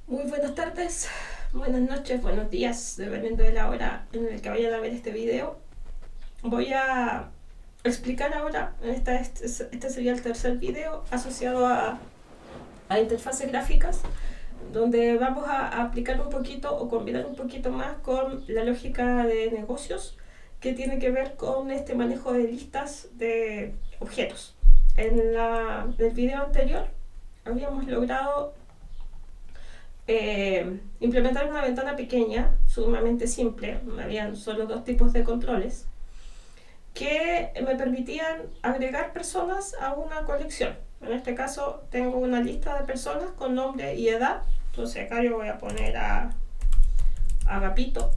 Muy buenas tardes, buenas noches, buenos días, dependiendo de la hora en la que vayan a ver este video. Voy a explicar ahora, este sería el tercer video asociado a interfaces gráficas, donde vamos a aplicar un poquito o combinar un poquito más con la lógica de negocios que tiene que ver con este manejo de listas de objetos. En el video anterior habíamos logrado implementar una ventana pequeña, sumamente simple, habían solo dos tipos de controles, que me permitían agregar personas a una colección. En este caso tengo una lista de personas con nombre y edad, entonces acá yo voy a poner a Agapito,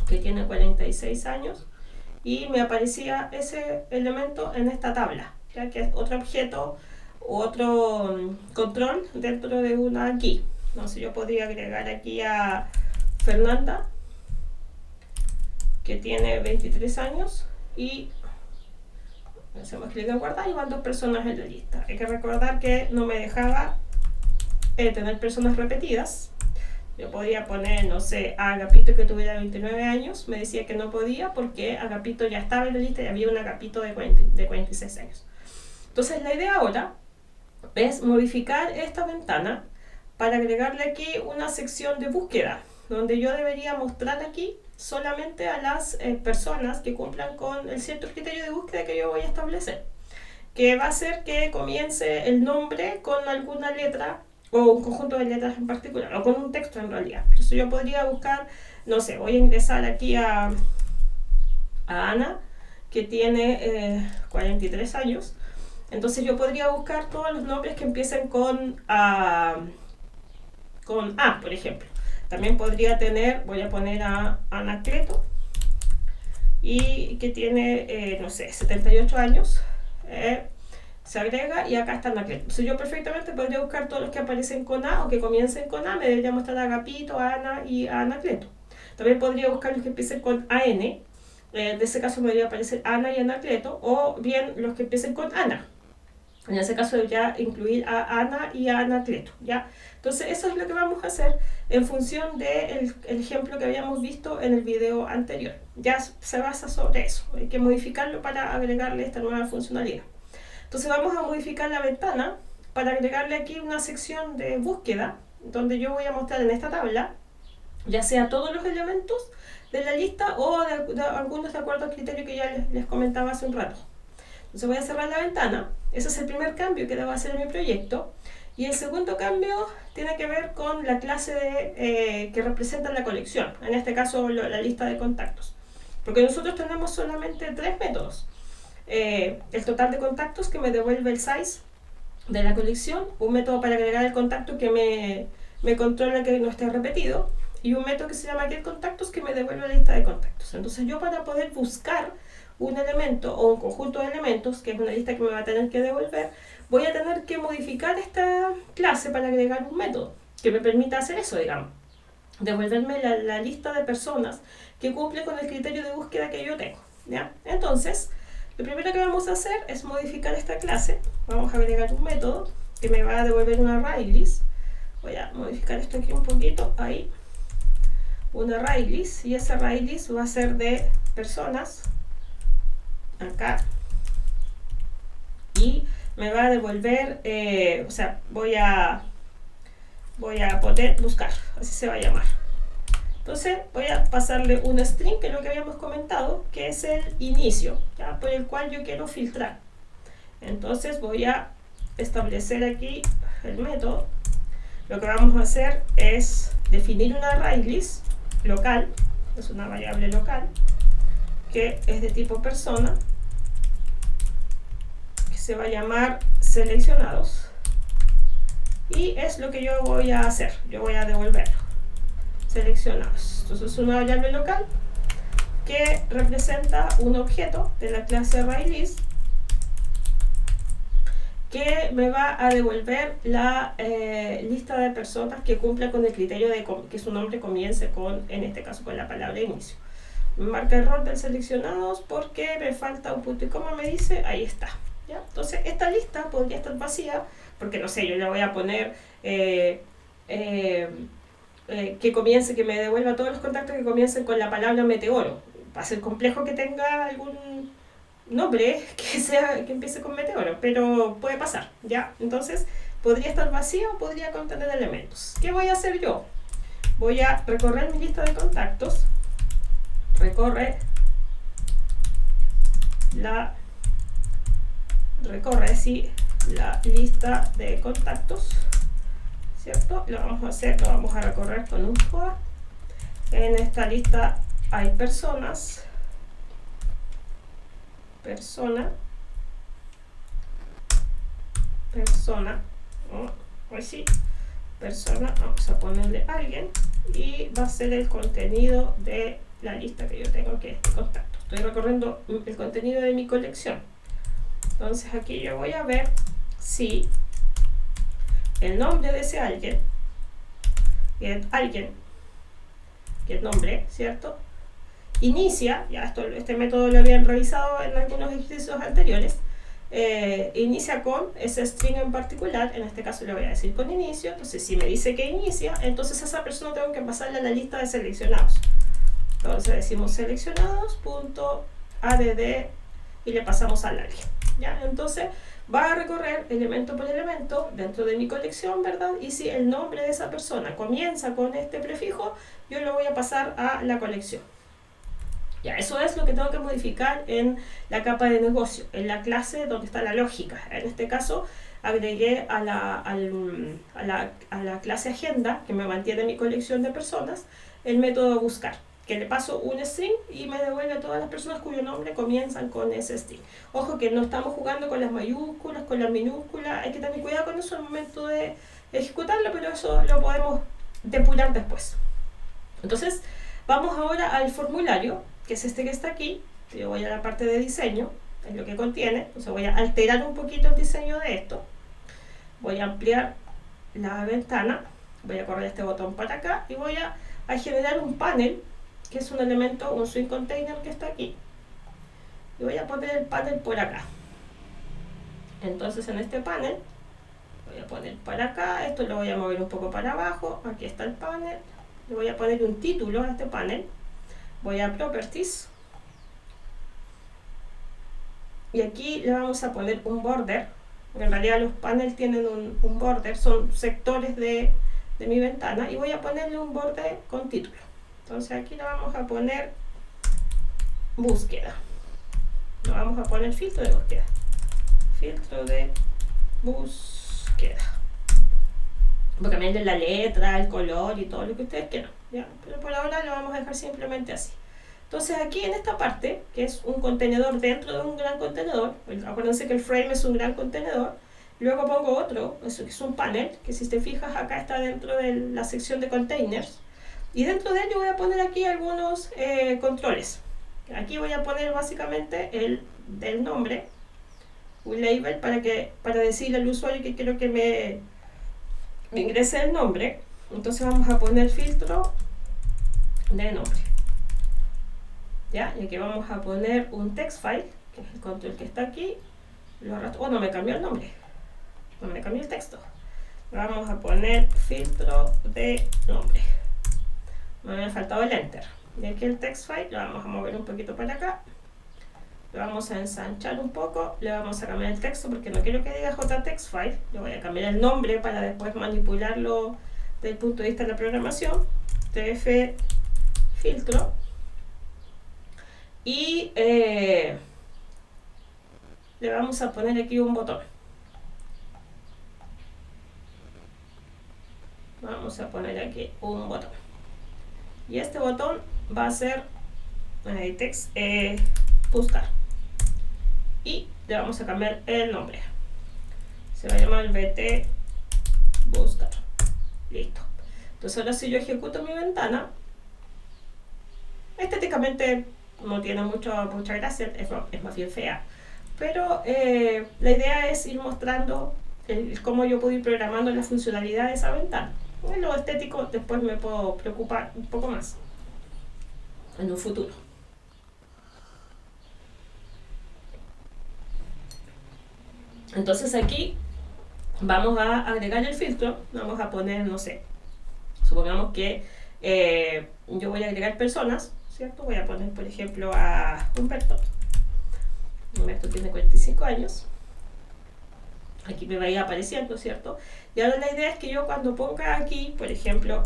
que tiene 46 años, y me aparecía ese elemento en esta tabla, ya que es otro objeto u otro control dentro de una key. Entonces yo podría agregar aquí a Fernanda, que tiene 23 años, y hacemos clic en guardar y van dos personas en la lista. Hay que recordar que no me dejaba tener personas repetidas. Yo podía poner, no sé, a Agapito que tuviera 29 años, me decía que no podía porque Agapito ya estaba en la lista y había un Agapito de 46 años. Entonces la idea ahora es modificar esta ventana para agregarle aquí una sección de búsqueda, donde yo debería mostrar aquí solamente a las personas que cumplan con el cierto criterio de búsqueda que yo voy a establecer, que va a ser que comience el nombre con alguna letra o un conjunto de letras en particular, o con un texto en realidad. Entonces yo podría buscar, no sé, voy a ingresar aquí a Ana, que tiene 43 años. Entonces yo podría buscar todos los nombres que empiecen con A, por ejemplo. También podría tener, voy a poner a Anacleto, y que tiene, no sé, 78 años. Se agrega y acá está Anacleto. Entonces yo perfectamente podría buscar todos los que aparecen con A o que comiencen con A. Me debería mostrar a Agapito, a Ana y a Anacleto. También podría buscar los que empiecen con AN. En ese caso me debería aparecer Ana y Anacleto, o bien los que empiecen con Ana. En ese caso debería incluir a Ana y a Anacleto, ¿ya? Entonces eso es lo que vamos a hacer en función del ejemplo que habíamos visto en el video anterior. Ya se basa sobre eso, hay que modificarlo para agregarle esta nueva funcionalidad. Entonces vamos a modificar la ventana para agregarle aquí una sección de búsqueda, donde yo voy a mostrar en esta tabla, ya sea todos los elementos de la lista o de algunos de acuerdo al criterio que ya les comentaba hace un rato. Entonces voy a cerrar la ventana. Ese es el primer cambio que debo hacer en mi proyecto. Y el segundo cambio tiene que ver con la clase que representa la colección, en este caso la lista de contactos. Porque nosotros tenemos solamente tres métodos. El total de contactos, que me devuelve el size de la colección, un método para agregar el contacto que me controla que no esté repetido, y un método que se llama getContactos, que me devuelve la lista de contactos. Entonces yo, para poder buscar un elemento o un conjunto de elementos, que es una lista que me va a tener que devolver, voy a tener que modificar esta clase para agregar un método que me permita hacer eso, digamos, devolverme la lista de personas que cumple con el criterio de búsqueda que yo tengo, ¿ya? Entonces lo primero que vamos a hacer es modificar esta clase. Vamos a agregar un método que me va a devolver una ArrayList. Voy a modificar esto aquí un poquito, ahí, una ArrayList, y esa ArrayList va a ser de personas, acá, y me va a devolver, o sea, voy a poder buscar, así se va a llamar. Entonces voy a pasarle un string, que es lo que habíamos comentado, que es el inicio, ¿ya? Por el cual yo quiero filtrar. Entonces voy a establecer aquí el método. Lo que vamos a hacer es definir una ArrayList local, es una variable local, que es de tipo persona, que se va a llamar seleccionados, y es lo que yo voy a hacer, yo voy a devolverlo, seleccionados. Entonces es una variable local que representa un objeto de la clase ArrayList que me va a devolver la lista de personas que cumpla con el criterio de que su nombre comience con, en este caso, con la palabra inicio. Me marca error del seleccionados porque me falta un punto y coma, me dice, ahí está, ¿ya? Entonces esta lista podría estar vacía porque, no sé, yo le voy a poner que comience, que me devuelva todos los contactos que comiencen con la palabra meteoro. Va a ser complejo que tenga algún nombre que empiece con meteoro, pero puede pasar, ¿ya? Entonces, podría estar vacío, podría contener elementos. ¿Qué voy a hacer yo? Voy a recorrer mi lista de contactos. Recorre la lista de contactos, ¿cierto? Lo vamos a recorrer con un for. En esta lista hay personas, vamos a ponerle alguien y va a ser el contenido de la lista que yo tengo, que es de contacto. Estoy recorriendo el contenido de mi colección. Entonces aquí yo voy a ver si el nombre de ese alguien, que es nombre, ¿cierto? Inicia, ya este método lo habían revisado en algunos ejercicios anteriores, inicia con ese string en particular, en este caso le voy a decir con inicio. Entonces si me dice que inicia, entonces a esa persona tengo que pasarle a la lista de seleccionados. Entonces decimos seleccionados.add y le pasamos al alguien, ¿ya? Entonces va a recorrer elemento por elemento dentro de mi colección, ¿verdad? Y si el nombre de esa persona comienza con este prefijo, yo lo voy a pasar a la colección. Ya, eso es lo que tengo que modificar en la capa de negocio, en la clase donde está la lógica. En este caso, agregué a la clase agenda, que me mantiene mi colección de personas, el método buscar, que le paso un string y me devuelve a todas las personas cuyo nombre comienzan con ese string. Ojo que no estamos jugando con las mayúsculas, con las minúsculas, hay que tener cuidado con eso al momento de ejecutarlo, pero eso lo podemos depurar después. Entonces, vamos ahora al formulario, que es este que está aquí. Yo voy a la parte de diseño, es lo que contiene. Entonces voy a alterar un poquito el diseño de esto. Voy a ampliar la ventana, voy a correr este botón para acá y voy a generar un panel, que es un elemento, un swing container que está aquí. Y voy a poner el panel por acá. Entonces en este panel voy a poner para acá, esto lo voy a mover un poco para abajo, aquí está el panel. Le voy a poner un título a este panel. Voy a Properties y aquí le vamos a poner un border. En realidad los paneles tienen un border, son sectores de mi ventana, y voy a ponerle un border con título. Entonces aquí le vamos a poner búsqueda. Le vamos a poner filtro de búsqueda. Filtro de búsqueda. Voy a cambiarle la letra, el color y todo lo que ustedes quieran, ¿ya? Pero por ahora lo vamos a dejar simplemente así. Entonces aquí en esta parte, que es un contenedor dentro de un gran contenedor, acuérdense que el frame es un gran contenedor, luego pongo otro, eso que es un panel, que si te fijas acá está dentro de la sección de containers, y dentro de ello voy a poner aquí algunos controles. Aquí voy a poner básicamente el del nombre, un label para decirle al usuario que quiero que me ingrese el nombre. Entonces vamos a poner filtro de nombre, ¿ya? Y aquí vamos a poner un text file, que es el control que está aquí. No me cambió el nombre, no me cambió el texto. Vamos a poner filtro de nombre. Me había faltado el enter. Y aquí el text file lo vamos a mover un poquito para acá. Lo vamos a ensanchar un poco, le vamos a cambiar el texto porque no quiero que diga JTextFile, le voy a cambiar el nombre para después manipularlo desde el punto de vista de la programación. TF filtro y le vamos a poner aquí un botón. Vamos a poner aquí un botón y este botón va a ser buscar. Y le vamos a cambiar el nombre. Se va a llamar BT buscar. Listo. Entonces ahora si yo ejecuto mi ventana, estéticamente no tiene mucha gracia, es más bien fea. Pero la idea es ir mostrando cómo yo puedo ir programando la funcionalidad de esa ventana. En lo estético después me puedo preocupar un poco más en un futuro. Entonces aquí vamos a agregar el filtro, vamos a poner, no sé, Supongamos que yo voy a agregar personas, ¿cierto? Voy a poner, por ejemplo, a Humberto. Humberto tiene 45 años. Aquí me va a ir apareciendo, ¿cierto? Y ahora la idea es que yo cuando ponga aquí, por ejemplo,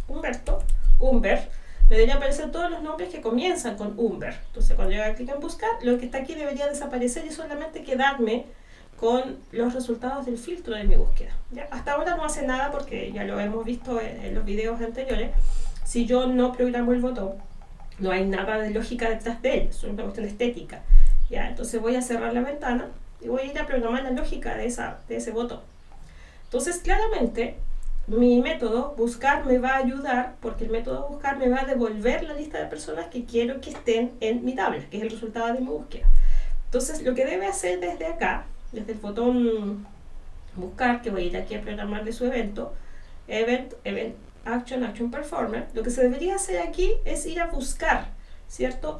Humberto, Humber, me deberían aparecer todos los nombres que comienzan con Humber. Entonces cuando yo haga clic en buscar, lo que está aquí debería desaparecer y solamente quedarme con los resultados del filtro de mi búsqueda. ¿Ya? Hasta ahora no hace nada porque ya lo hemos visto en los videos anteriores. Si yo no programo el botón, no hay nada de lógica detrás de él, es una cuestión estética. ¿Ya? Entonces voy a cerrar la ventana y voy a ir a programar la lógica de ese botón. Entonces claramente mi método buscar me va a ayudar porque el método buscar me va a devolver la lista de personas que quiero que estén en mi tabla, que es el resultado de mi búsqueda. Entonces lo que debe hacer desde acá, desde el botón buscar, que voy a ir aquí a programarle su evento, event action performer, lo que se debería hacer aquí es ir a buscar, ¿cierto?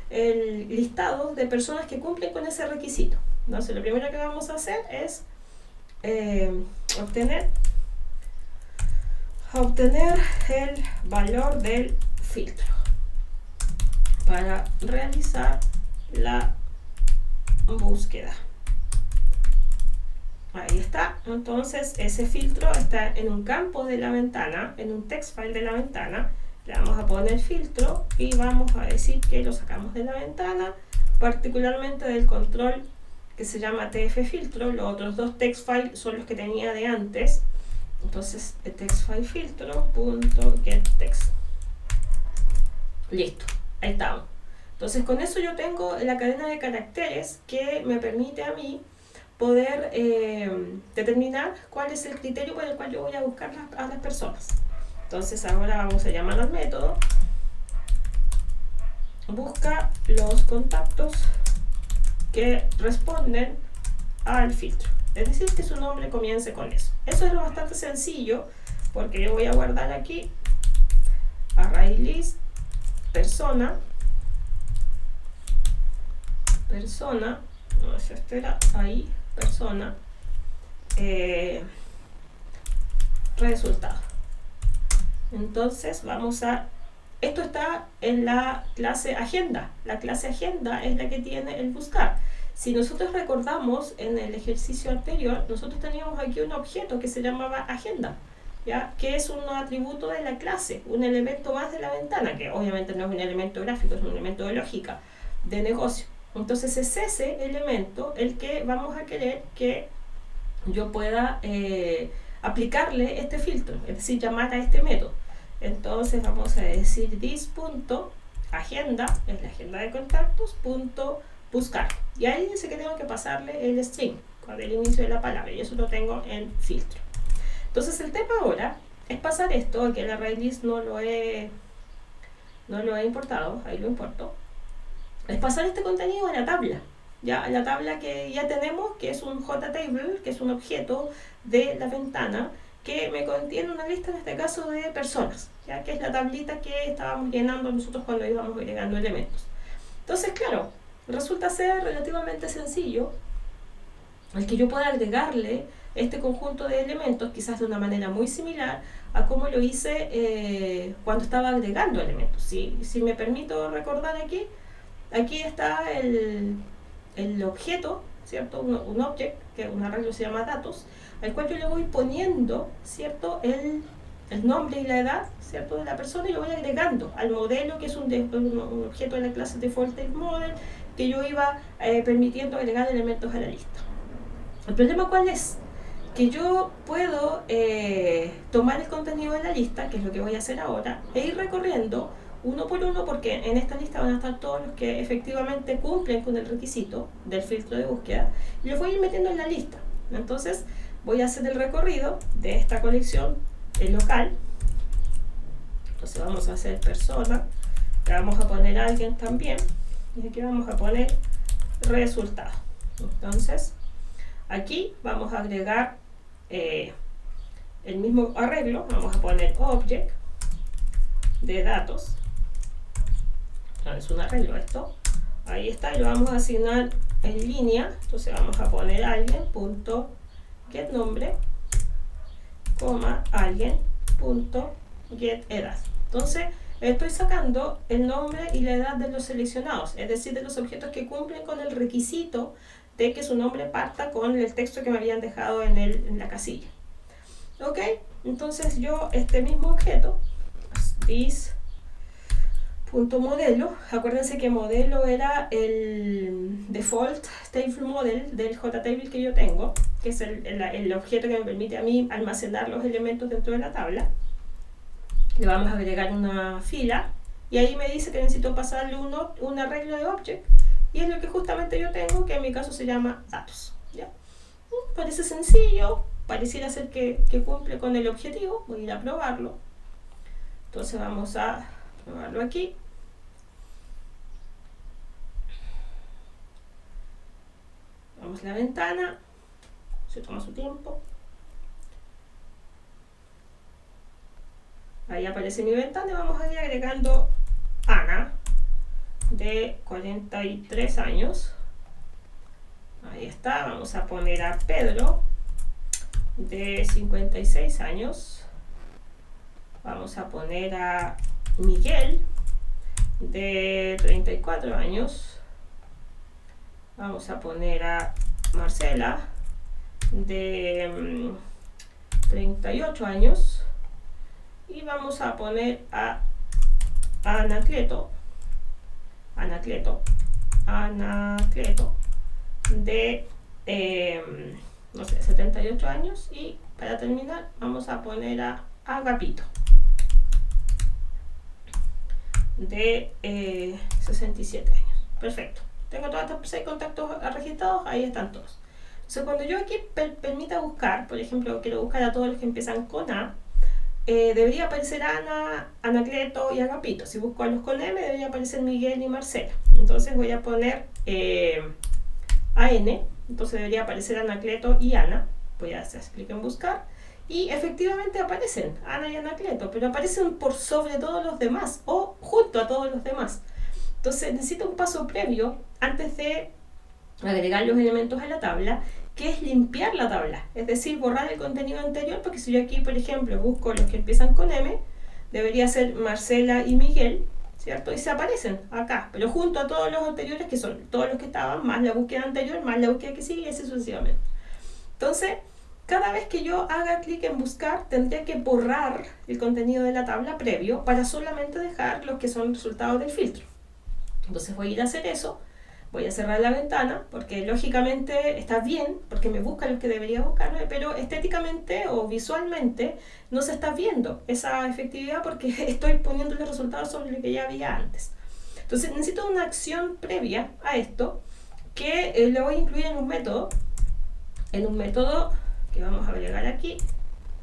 El listado de personas que cumplen con ese requisito. Entonces lo primero que vamos a hacer es obtener el valor del filtro para realizar la búsqueda. Ahí está. Entonces ese filtro está en un campo de la ventana, en un text file de la ventana. Le vamos a poner filtro y vamos a decir que lo sacamos de la ventana, particularmente del control que se llama tf-filtro. Los otros dos text files son los que tenía de antes. Entonces el text file filtro.getText. Listo, ahí estamos. Entonces con eso yo tengo la cadena de caracteres que me permite a mí poder determinar cuál es el criterio por el cual yo voy a buscar a las personas. Entonces ahora vamos a llamar al método busca los contactos que responden al filtro, es decir, que su nombre comience con eso. Eso es bastante sencillo porque yo voy a guardar aquí ArrayList persona, no sé, esto era ahí, persona, resultado. Entonces vamos a, esto está en la clase agenda. La clase agenda es la que tiene el buscar. Si nosotros recordamos en el ejercicio anterior, nosotros teníamos aquí un objeto que se llamaba agenda, ¿ya? Que es un atributo de la clase, un elemento más de la ventana, que obviamente no es un elemento gráfico, es un elemento de lógica, de negocio. Entonces es ese elemento el que vamos a querer que yo pueda aplicarle este filtro, es decir, llamar a este método. Entonces vamos a decir this.agenda, es la agenda de contactos, punto buscar. Y ahí dice que tengo que pasarle el string con el inicio de la palabra, y eso lo tengo en filtro. Entonces el tema ahora es pasar esto, aquí el ArrayList no lo he importado, ahí lo importo. Es pasar este contenido a la tabla, ya la tabla que ya tenemos, que es un JTable, que es un objeto de la ventana que me contiene una lista, en este caso, de personas, ya que es la tablita que estábamos llenando nosotros cuando íbamos agregando elementos. Entonces, claro, resulta ser relativamente sencillo el que yo pueda agregarle este conjunto de elementos, quizás de una manera muy similar a como lo hice cuando estaba agregando elementos. Si me permito recordar aquí está el objeto, ¿cierto? Un object, que un arreglo se llama datos, al cual yo le voy poniendo, ¿cierto? El nombre y la edad, ¿cierto? De la persona, y lo voy agregando al modelo, que es un objeto de la clase default model, que yo iba permitiendo agregar elementos a la lista. El problema, ¿cuál es? Que yo puedo tomar el contenido de la lista, que es lo que voy a hacer ahora, e ir recorriendo uno por uno, porque en esta lista van a estar todos los que efectivamente cumplen con el requisito del filtro de búsqueda, y los voy a ir metiendo en la lista. Entonces voy a hacer el recorrido de esta colección local. Entonces vamos a hacer persona, le vamos a poner a alguien también, y aquí vamos a poner resultado. Entonces aquí vamos a agregar el mismo arreglo, vamos a poner object de datos, es un arreglo esto, ahí está, y lo vamos a asignar en línea. Entonces vamos a poner alguien punto get nombre, coma alguien punto get edad. Entonces estoy sacando el nombre y la edad de los seleccionados, es decir, de los objetos que cumplen con el requisito de que su nombre parta con el texto que me habían dejado en la casilla. Ok, entonces yo este mismo objeto, this.modelo, acuérdense que modelo era el default table model del JTable que yo tengo, que es el objeto que me permite a mí almacenar los elementos dentro de la tabla. Le vamos a agregar una fila y ahí me dice que necesito pasarle un arreglo de object, y es lo que justamente yo tengo, que en mi caso se llama datos. ¿Ya? Parece sencillo, pareciera ser que cumple con el objetivo. Voy a ir a probarlo. Entonces vamos a probarlo aquí. Vamos a la ventana, se toma su tiempo. Ahí aparece mi ventana y vamos a ir agregando Ana, de 43 años. Ahí está, vamos a poner a Pedro, de 56 años. Vamos a poner a Miguel, de 34 años. Vamos a poner a Marcela, de 38 años. Y vamos a poner a Anacleto, de no sé, 78 años. Y para terminar vamos a poner a Agapito, de 67 años. Perfecto, tengo todos estos 6 contactos registrados, ahí están todos. Entonces cuando yo aquí permita buscar, por ejemplo, quiero buscar a todos los que empiezan con A, debería aparecer Ana, Anacleto y Agapito. Si busco a los con M, debería aparecer Miguel y Marcela. Entonces voy a poner AN, entonces debería aparecer Anacleto y Ana. Voy a hacer clic en buscar y efectivamente aparecen Ana y Anacleto, pero aparecen por sobre todos los demás o junto a todos los demás. Entonces necesito un paso previo antes de agregar los elementos a la tabla, que es limpiar la tabla, es decir, borrar el contenido anterior, porque si yo aquí, por ejemplo, busco los que empiezan con M, debería ser Marcela y Miguel, ¿cierto? Y se aparecen acá, pero junto a todos los anteriores, que son todos los que estaban, más la búsqueda anterior, más la búsqueda que sigue, y así sucesivamente. Entonces, cada vez que yo haga clic en buscar, tendría que borrar el contenido de la tabla previo para solamente dejar los que son resultados del filtro. Entonces voy a ir a hacer eso. Voy a cerrar la ventana porque lógicamente está bien, porque me busca los que debería buscarme, pero estéticamente o visualmente no se está viendo esa efectividad porque estoy poniendo los resultados sobre lo que ya había antes. Entonces necesito una acción previa a esto que lo voy a incluir en un método que vamos a agregar aquí.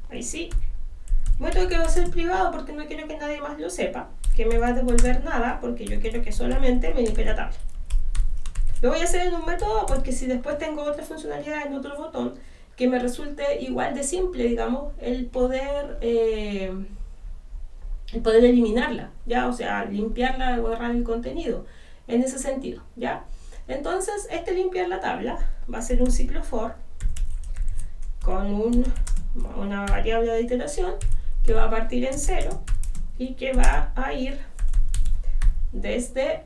Ahí sí. Un método que va a ser privado porque no quiero que nadie más lo sepa, que me va a devolver nada porque yo quiero que solamente me limpie la tabla. Lo voy a hacer en un método porque si después tengo otra funcionalidad en otro botón que me resulte igual de simple, digamos, el poder eliminarla, ¿ya? O sea, limpiarla, borrar el contenido, en ese sentido, ¿ya? Entonces, limpiar la tabla va a ser un ciclo for con una variable de iteración que va a partir en 0 y que va a ir desde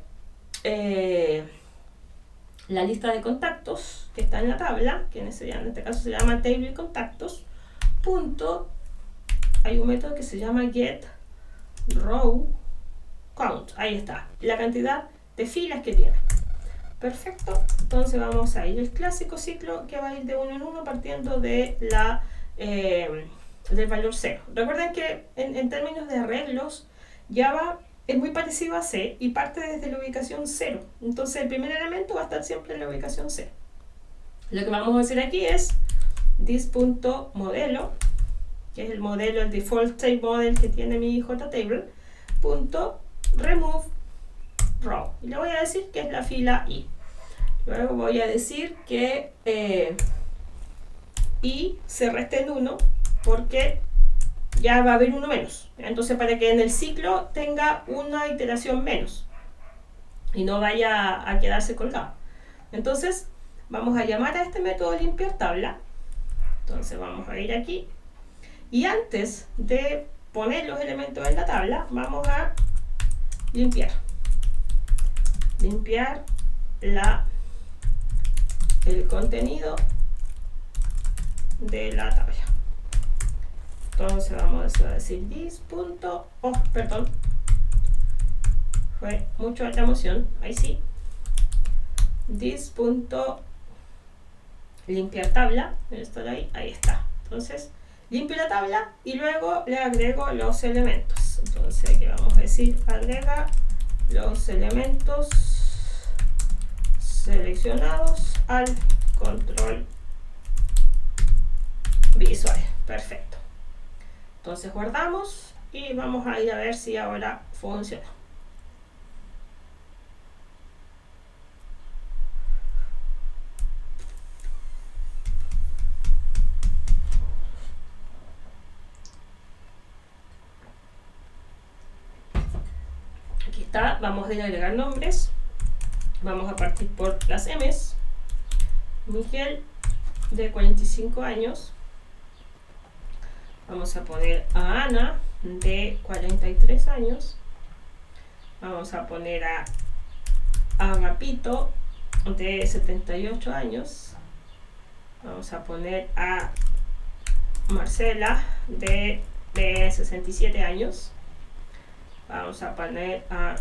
la lista de contactos que está en la tabla, que en este caso se llama table contactos, punto, hay un método que se llama get row count, ahí está, la cantidad de filas que tiene. Perfecto, entonces vamos a ir el clásico ciclo que va a ir de 1 en 1 partiendo de del valor 0. Recuerden que en términos de arreglos, Java es muy parecido a C y parte desde la ubicación 0. Entonces el primer elemento va a estar siempre en la ubicación 0. Lo que vamos a hacer aquí es this.modelo, que es el modelo, el default table model que tiene mi JTable, .remove row. Y le voy a decir que es la fila I. Luego voy a decir que I se reste en 1 porque ya va a haber uno menos. Entonces, para que en el ciclo tenga una iteración menos y no vaya a quedarse colgado. Entonces, vamos a llamar a este método limpiar tabla. Entonces, vamos a ir aquí. Y antes de poner los elementos en la tabla, vamos a limpiar el contenido de la tabla. Entonces vamos a decir perdón, fue mucho alta emoción, ahí sí, limpiar tabla, esto de ahí está. Entonces limpio la tabla y luego le agrego los elementos. Entonces aquí vamos a decir agrega los elementos seleccionados al control visual. Perfecto. Entonces guardamos y vamos a ir a ver si ahora funciona. Aquí está, vamos a ir a agregar nombres. Vamos a partir por las M's. Miguel, de 45 años. Vamos a poner a Ana, de 43 años. Vamos a poner a Agapito, de 78 años. Vamos a poner a Marcela, de 67 años. Vamos a poner a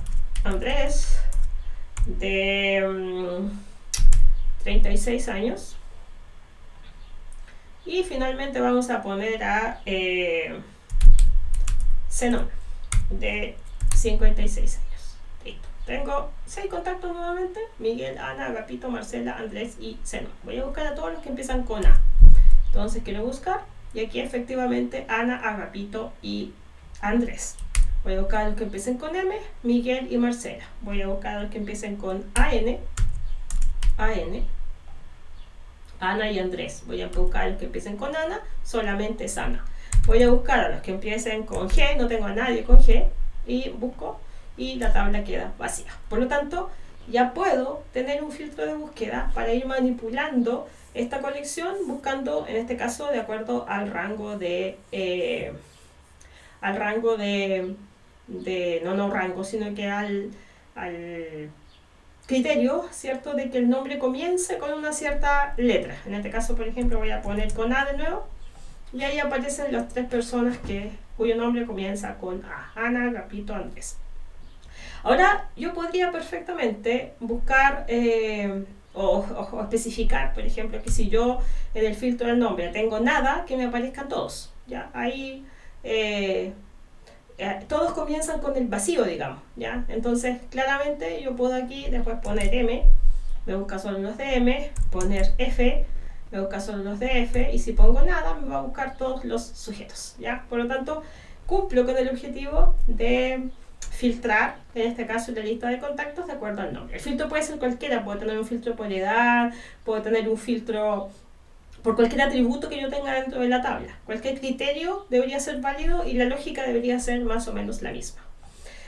Andrés, de 36 años. Y finalmente vamos a poner a Zenón, de 56 años. Listo. Tengo 6 contactos nuevamente: Miguel, Ana, Agapito, Marcela, Andrés y Zenón. Voy a buscar a todos los que empiezan con A. Entonces quiero buscar, y aquí efectivamente Ana, Agapito y Andrés. Voy a buscar a los que empiecen con M, Miguel y Marcela. Voy a buscar a los que empiecen con AN, Ana y Andrés. Voy a buscar a los que empiecen con Ana, solamente es Ana. Voy a buscar a los que empiecen con G, no tengo a nadie con G, y busco, y la tabla queda vacía. Por lo tanto, ya puedo tener un filtro de búsqueda para ir manipulando esta colección, buscando, en este caso, de acuerdo al rango sino que al criterio, ¿cierto?, de que el nombre comience con una cierta letra. En este caso, por ejemplo, voy a poner con A de nuevo, y ahí aparecen las 3 personas cuyo nombre comienza con A: Ana, Agapito, Andrés. Ahora, yo podría perfectamente buscar o especificar, por ejemplo, que si yo en el filtro del nombre tengo nada, que me aparezcan todos. ¿Ya? Ahí todos comienzan con el vacío, digamos, ¿ya? Entonces, claramente yo puedo aquí después poner M, me busca solo los de M, poner F, me busca solo los de F, y si pongo nada, me va a buscar todos los sujetos, ¿ya? Por lo tanto, cumplo con el objetivo de filtrar, en este caso, la lista de contactos de acuerdo al nombre. El filtro puede ser cualquiera, puedo tener un filtro por edad, puedo tener un filtro por cualquier atributo que yo tenga dentro de la tabla. Cualquier criterio debería ser válido y la lógica debería ser más o menos la misma.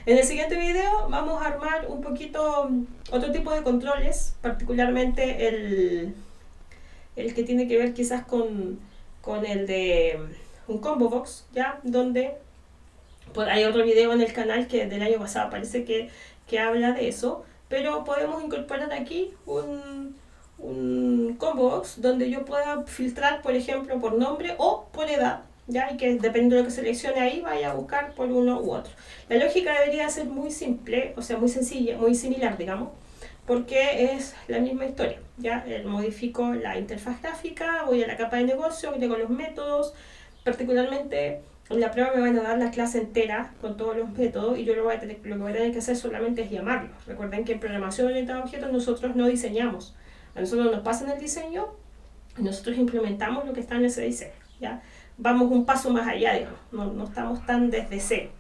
En el siguiente video vamos a armar un poquito otro tipo de controles, particularmente el que tiene que ver quizás con el de un combo box, ¿ya? Donde pues, hay otro video en el canal que del año pasado parece que habla de eso, pero podemos incorporar aquí un combo box donde yo pueda filtrar, por ejemplo, por nombre o por edad, ¿ya? Y que dependiendo de lo que seleccione ahí vaya a buscar por uno u otro. La lógica debería ser muy simple, o sea, muy sencilla, muy similar, digamos, porque es la misma historia, ¿ya? Modifico la interfaz gráfica, voy a la capa de negocio, agrego los métodos. Particularmente en la prueba me van a dar la clase entera con todos los métodos, y yo lo que voy a tener que hacer solamente es llamarlos. Recuerden que en programación orientada a objetos nosotros no diseñamos. A nosotros nos pasan el diseño y nosotros implementamos lo que está en ese diseño, ¿ya? Vamos un paso más allá, digamos, no estamos tan desde cero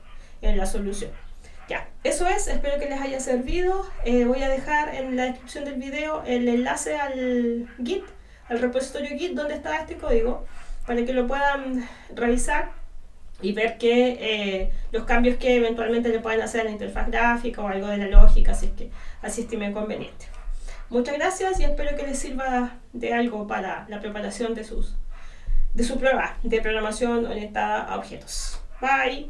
en la solución. Ya, eso es, espero que les haya servido. Voy a dejar en la descripción del video el enlace al Git, al repositorio Git donde está este código, para que lo puedan revisar y ver los cambios que eventualmente le pueden hacer a la interfaz gráfica o algo de la lógica, si es que así estimen conveniente. Muchas gracias y espero que les sirva de algo para la preparación de su prueba de programación orientada a objetos. Bye.